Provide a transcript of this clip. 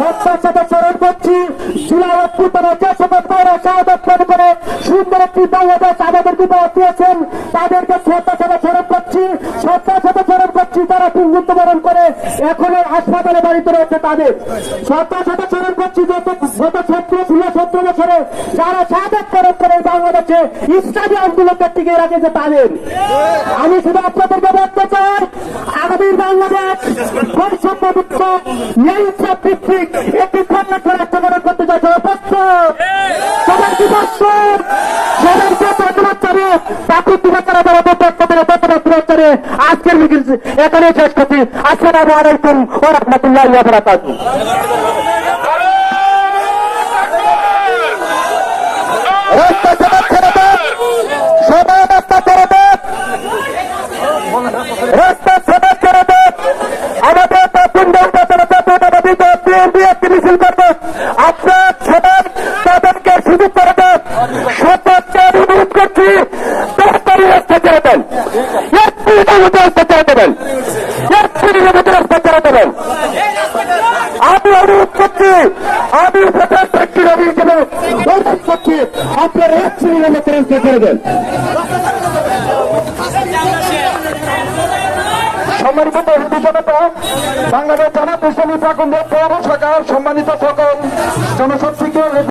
শ্রদ্ধার সাথে স্মরণ করছি জুলাই অভ্যুত্থানে যে সমস্ত শাহাদাত বরণ করে সুন্দর একটি বাংলাদেশ আমাদেরকে উপহার দিয়েছেন, তাদেরকে শ্রদ্ধার সাথে স্মরণ করছি। শ্রদ্ধার সাথে স্মরণ করছি তারা মৃত্যুবরণ করে এখন হাসপাতালে বাড়িতে রয়েছে তাদের। শ্রদ্ধার সাথে স্মরণ করছি গত 17 বছরে যারা শাহাদাত বরণ করে বাংলাদেশে ইসলামী আন্দোলনকে টিকে রাখেছে তাদের। আমি শুধু আপনাদেরকে বলতে চাই, আগামীর বাংলাদেশ বৈষম্যমুক্ত ইনসাফ ভিত্তিক একটি কর্মসূচি রাষ্ট্র গঠন করতে চাই। সবার কি বছর সবাইকে ধন্যবাদ জানিয়ে প্রাকৃতিক ধন্যবাদ আজকের মিছিল এখানে শেষ করছি। আসসালামু আলাইকুম ওয়া রাহমাতুল্লাহি ওয়া বারাকাতুহু। রাস্তা সমাজ করে দেন, আমাদের একটি মিছিল করবো, আপনার সবাই তাদেরকে সুযোগ করে দেন। সরকারকে অনুরোধ করছি তাড়াতাড়ি রাস্তা ছেড়ে দেন, রাস্তা ছেড়ে দেবেন, রাস্তা ছেড়ে দেবেন। আমি অনুরোধ করছি, আমি ভোটার প্রার্থীর হিসেবে অনুরোধ করছি আপনার 1 মিনিটের মধ্যে রাস্তা ছেড়ে দেন। সম্মানিত জনতা, বাংলাদেশ জামাত ইসলামী প্রাক্তন পৌর শাখার সম্মানিত সকল জনশক্তিকে